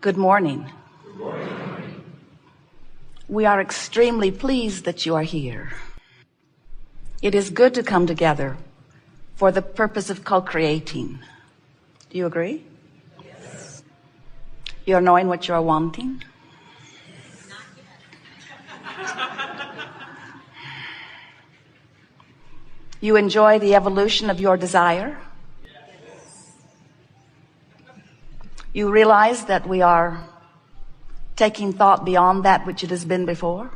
Good morning. Good morning. We are extremely pleased that you are here. It is good to come together for the purpose of co-creating. Do you agree? Yes. You're knowing what you're wanting? Not yet. You enjoy the evolution of your desire? Yes. You realize that we are taking thought beyond that which it has been before?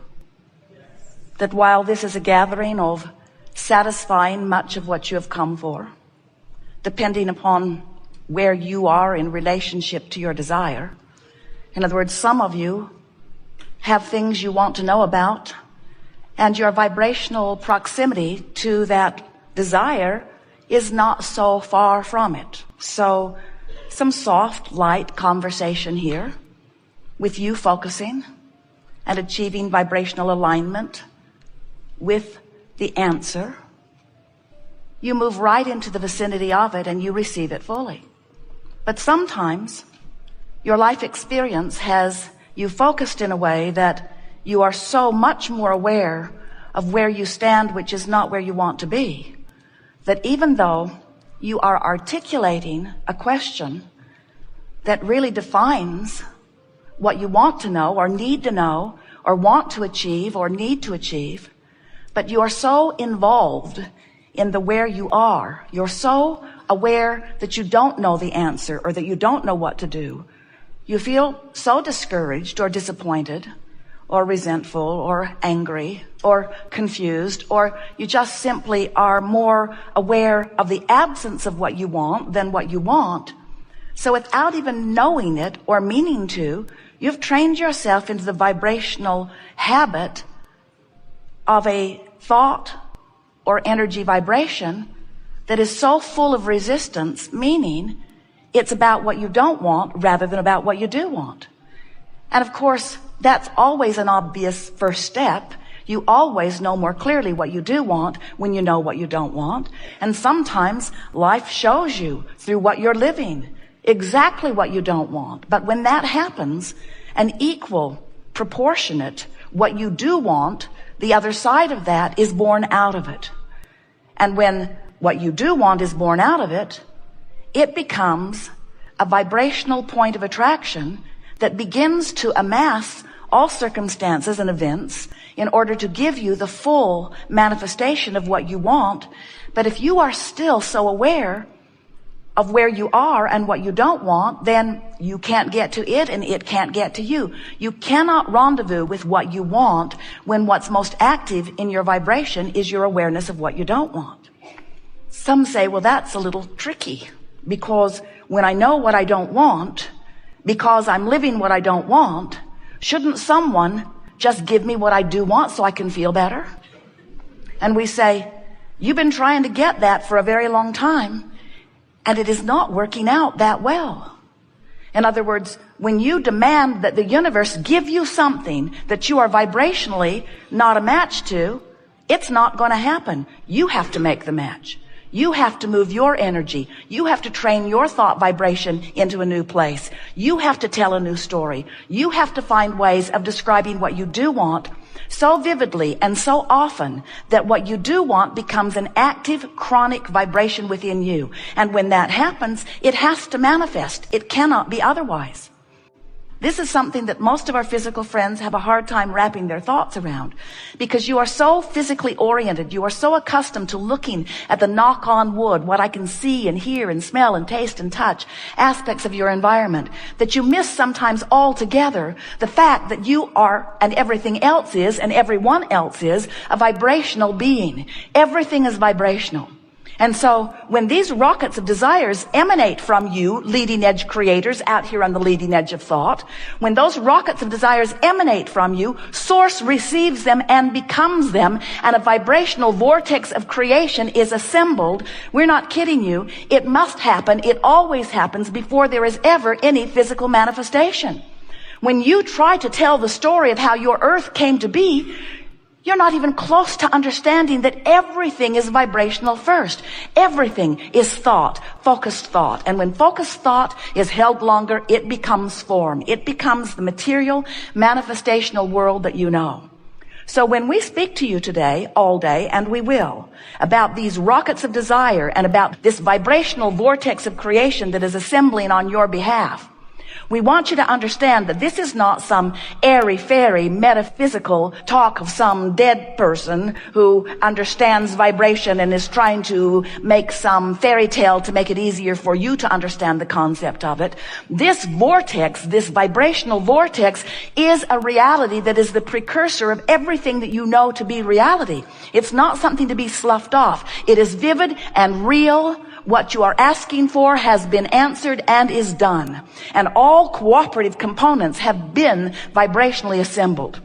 Yes. That while this is a gathering of satisfying much of what you have come for, depending upon where you are in relationship to your desire. In other words, some of you have things you want to know about, and your vibrational proximity to that desire is not so far from it. So some soft, light conversation here with you focusing and achieving vibrational alignment with the answer. You move right into the vicinity of it and you receive it fully. But sometimes your life experience has you focused in a way that you are so much more aware of where you stand, which is not where you want to be, that even though you are articulating a question that really defines what you want to know or need to know or want to achieve or need to achieve, but you are so involved in the where you are, you're so aware that you don't know the answer or that you don't know what to do. You feel so discouraged or disappointed or resentful or angry or confused, or you just simply are more aware of the absence of what you want than what you want. So without even knowing it or meaning to, you've trained yourself into the vibrational habit of a thought or energy vibration that is so full of resistance, meaning it's about what you don't want rather than about what you do want. And of course, that's always an obvious first step. You always know more clearly what you do want when you know what you don't want. And sometimes life shows you through what you're living exactly what you don't want. But when that happens, an equal, proportionate, what you do want, the other side of that is born out of it. And when what you do want is born out of it, it becomes a vibrational point of attraction that begins to amass all circumstances and events in order to give you the full manifestation of what you want. But if you are still so aware of where you are and what you don't want, then you can't get to it and it can't get to you. You cannot rendezvous with what you want when what's most active in your vibration is your awareness of what you don't want. Some say, well, that's a little tricky, because when I know what I don't want, because I'm living what I don't want, shouldn't someone just give me what I do want so I can feel better? And we say, you've been trying to get that for a very long time, and it is not working out that well. In other words, when you demand that the universe give you something that you are vibrationally not a match to, it's not going to happen. You have to make the match. You have to move your energy. You have to train your thought vibration into a new place. You have to tell a new story. You have to find ways of describing what you do want so vividly and so often that what you do want becomes an active, chronic vibration within you. And when that happens, it has to manifest. It cannot be otherwise. This is something that most of our physical friends have a hard time wrapping their thoughts around, because you are so physically oriented. You are so accustomed to looking at the knock on wood, what I can see and hear and smell and taste and touch, aspects of your environment, that you miss sometimes altogether the fact that you are, and everything else is, and everyone else is, a vibrational being. Everything is vibrational. And so when these rockets of desires emanate from you, leading edge creators out here on the leading edge of thought, when those rockets of desires emanate from you, source receives them and becomes them, and a vibrational vortex of creation is assembled. We're not kidding you. It must happen. It always happens before there is ever any physical manifestation. When you try to tell the story of how your earth came to be, You're not even close to understanding that everything is vibrational first. Everything is thought, focused thought. And when focused thought is held longer, it becomes form. It becomes the material, manifestational world that you know. So when we speak to you today, all day, and we will, about these rockets of desire and about this vibrational vortex of creation that is assembling on your behalf, we want you to understand that this is not some airy-fairy metaphysical talk of some dead person who understands vibration and is trying to make some fairy tale to make it easier for you to understand the concept of it. This vortex, this vibrational vortex, is a reality that is the precursor of everything that you know to be reality. It's not something to be sloughed off. It is vivid and real. What you are asking for has been answered and is done. And all cooperative components have been vibrationally assembled.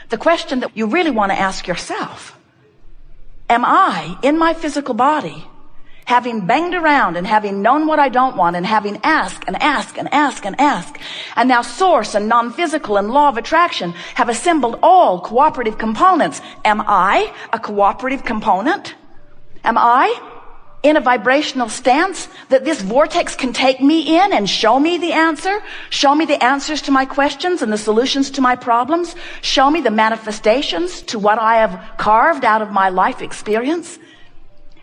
The question that you really want to ask yourself, am I in my physical body, having banged around and having known what I don't want and having asked and asked and asked and asked, and now source and non-physical and law of attraction have assembled all cooperative components? Am I a cooperative component? Am I in a vibrational stance that this vortex can take me in and show me the answer, show me the answers to my questions and the solutions to my problems, show me the manifestations to what I have carved out of my life experience?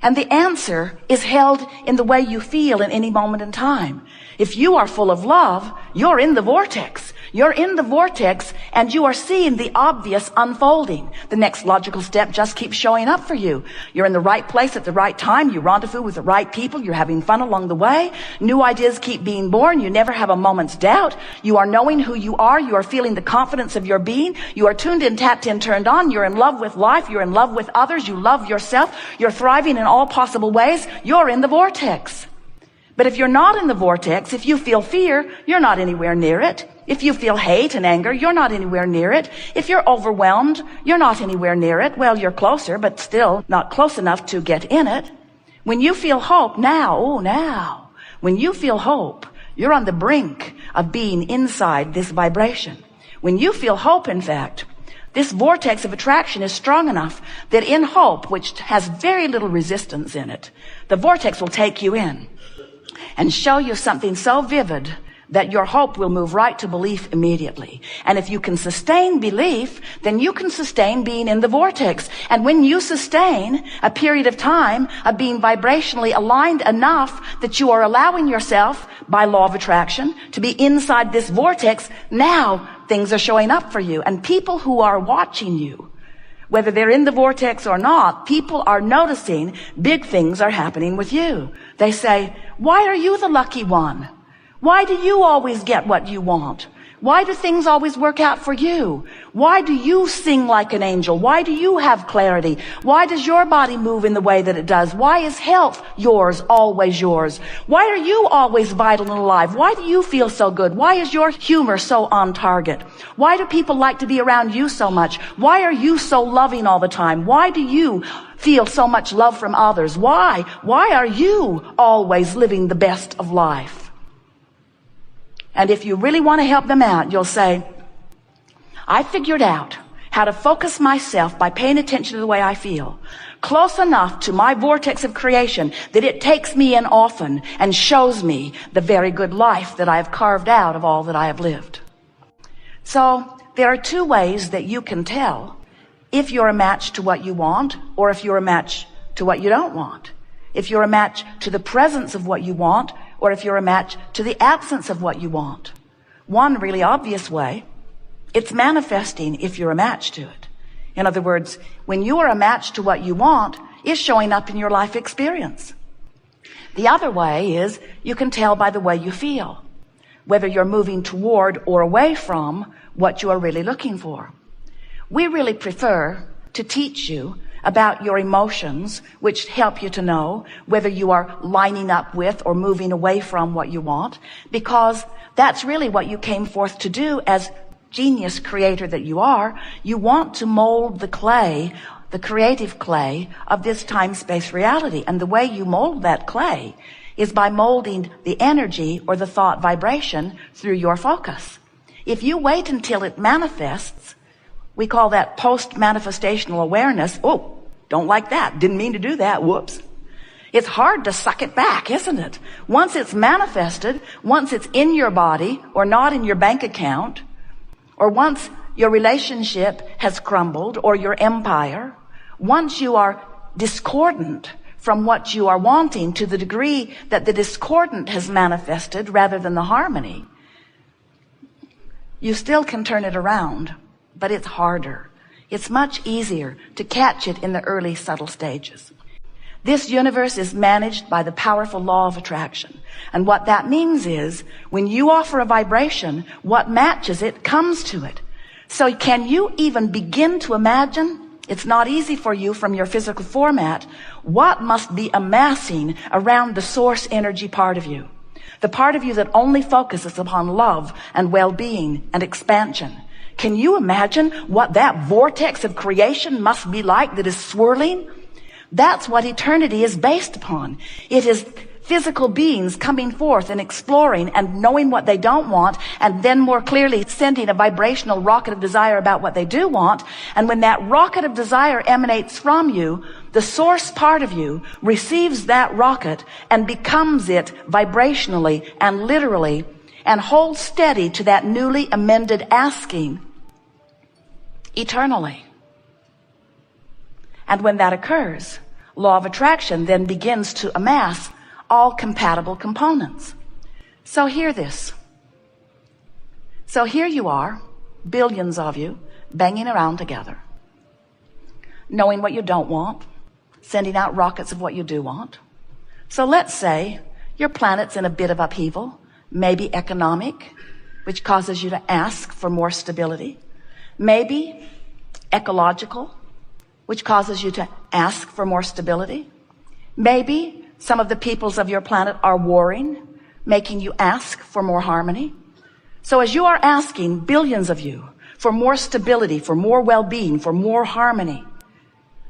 And the answer is held in the way you feel in any moment in time. If you are full of love, you're in the vortex. You're in the vortex and you are seeing the obvious unfolding. The next logical step just keeps showing up for you. You're in the right place at the right time. You rendezvous with the right people. You're having fun along the way. New ideas keep being born. You never have a moment's doubt. You are knowing who you are. You are feeling the confidence of your being. You are tuned in, tapped in, turned on. You're in love with life. You're in love with others. You love yourself. You're thriving in all possible ways. You're in the vortex. But if you're not in the vortex, if you feel fear, you're not anywhere near it. If you feel hate and anger, you're not anywhere near it. If you're overwhelmed, you're not anywhere near it. Well, you're closer, but still not close enough to get in it. When you feel hope now, when you feel hope, you're on the brink of being inside this vibration. When you feel hope, in fact, this vortex of attraction is strong enough that in hope, which has very little resistance in it, the vortex will take you in and show you something so vivid that your hope will move right to belief immediately. And if you can sustain belief, then you can sustain being in the vortex. And when you sustain a period of time of being vibrationally aligned enough that you are allowing yourself, by law of attraction, to be inside this vortex, now things are showing up for you. And people who are watching you, whether they're in the vortex or not, people are noticing big things are happening with you. They say, why are you the lucky one? Why do you always get what you want? Why do things always work out for you? Why do you sing like an angel? Why do you have clarity? Why does your body move in the way that it does? Why is health yours, always yours? Why are you always vital and alive? Why do you feel so good? Why is your humor so on target? Why do people like to be around you so much? Why are you so loving all the time? Why do you feel so much love from others? Why are you always living the best of life? And if you really want to help them out, you'll say, I figured out how to focus myself by paying attention to the way I feel, close enough to my vortex of creation that it takes me in often and shows me the very good life that I have carved out of all that I have lived. So there are two ways that you can tell if you're a match to what you want or if you're a match to what you don't want. If you're a match to the presence of what you want or if you're a match to the absence of what you want. One really obvious way, it's manifesting if you're a match to it. In other words, when you are a match to what you want, it's showing up in your life experience. The other way is you can tell by the way you feel, whether you're moving toward or away from what you are really looking for. We really prefer to teach you about your emotions, which help you to know whether you are lining up with or moving away from what you want, because that's really what you came forth to do as genius creator that you are. You want to mold the clay, the creative clay of this time-space reality. And the way you mold that clay is by molding the energy or the thought vibration through your focus. If you wait until it manifests We call that post-manifestational awareness. Oh, don't like that. Didn't mean to do that. Whoops. It's hard to suck it back, isn't it? Once it's manifested, once it's in your body or not in your bank account, or once your relationship has crumbled or your empire, once you are discordant from what you are wanting to the degree that the discordant has manifested rather than the harmony, you still can turn it around, but it's harder. It's much easier to catch it in the early subtle stages. This universe is managed by the powerful law of attraction. And what that means is when you offer a vibration, what matches it comes to it. So can you even begin to imagine? It's not easy for you from your physical format. What must be amassing around the source energy part of you? The part of you that only focuses upon love and well-being and expansion. Can you imagine what that vortex of creation must be like that is swirling? That's what eternity is based upon. It is physical beings coming forth and exploring and knowing what they don't want, and then more clearly sending a vibrational rocket of desire about what they do want. And when that rocket of desire emanates from you, the source part of you receives that rocket and becomes it vibrationally and literally, and holds steady to that newly amended asking eternally. And when that occurs, law of attraction then begins to amass all compatible components. So hear this. So here you are, billions of you, banging around together, knowing what you don't want, sending out rockets of what you do want. So let's say your planet's in a bit of upheaval, maybe economic, which causes you to ask for more stability, maybe ecological, which causes you to ask for more stability. Maybe some of the peoples of your planet are warring, making you ask for more harmony. So as you are asking, billions of you, for more stability, for more well-being, for more harmony,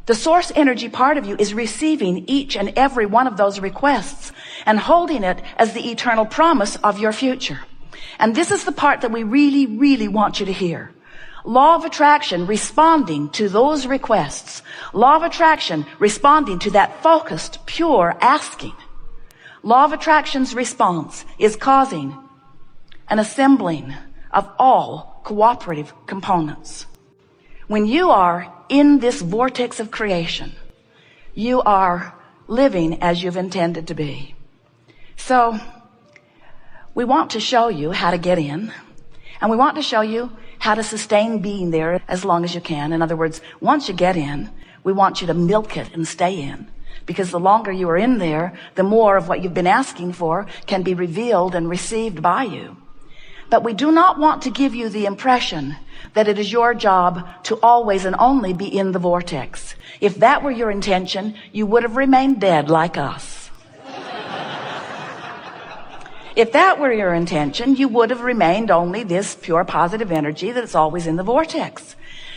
the source energy part of you is receiving each and every one of those requests and holding it as the eternal promise of your future. And this is the part that we really, really want you to hear. Law of attraction responding to those requests. Law of attraction responding to that focused, pure asking. Law of attraction's response is causing an assembling of all cooperative components. When you are in this vortex of creation, you are living as you've intended to be. So we want to show you how to get in, and we want to show you how to sustain being there as long as you can. In other words, once you get in, we want you to milk it and stay in. Because the longer you are in there, the more of what you've been asking for can be revealed and received by you. But we do not want to give you the impression that it is your job to always and only be in the vortex. If that were your intention, you would have remained dead like us. If that were your intention, you would have remained only this pure positive energy that's always in the vortex.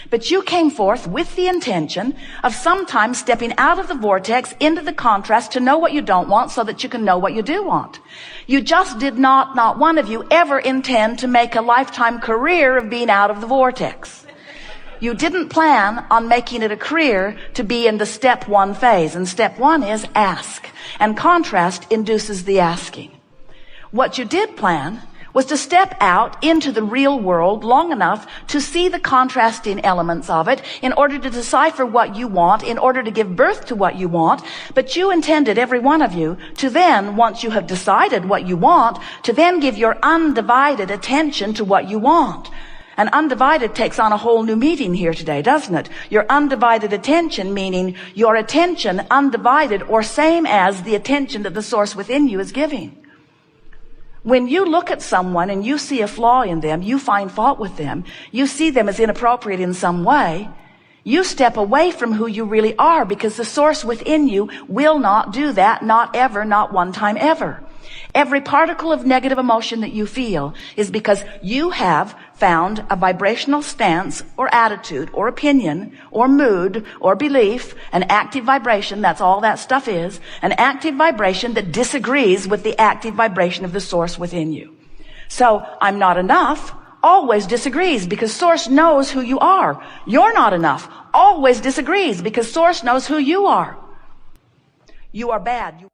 But you came forth with the intention of sometimes stepping out of the vortex into the contrast to know what you don't want so that you can know what you do want. You just did not one of you ever intend to make a lifetime career of being out of the vortex. You didn't plan on making it a career to be in the step one phase. And step one is ask. And contrast induces the asking. What you did plan was to step out into the real world long enough to see the contrasting elements of it in order to decipher what you want, in order to give birth to what you want. But you intended, every one of you, to then, once you have decided what you want, to then give your undivided attention to what you want. And undivided takes on a whole new meaning here today, doesn't it? Your undivided attention, meaning your attention undivided or same as the attention that the source within you is giving. When you look at someone and you see a flaw in them, you find fault with them, you see them as inappropriate in some way, you step away from who you really are, because the source within you will not do that, not ever, not one time ever. Every particle of negative emotion that you feel is because you have found a vibrational stance or attitude or opinion or mood or belief, an active vibration, that's all that stuff is, an active vibration that disagrees with the active vibration of the source within you. So I'm not enough, always disagrees because source knows who you are. You're not enough always disagrees because source knows who you are. You are bad.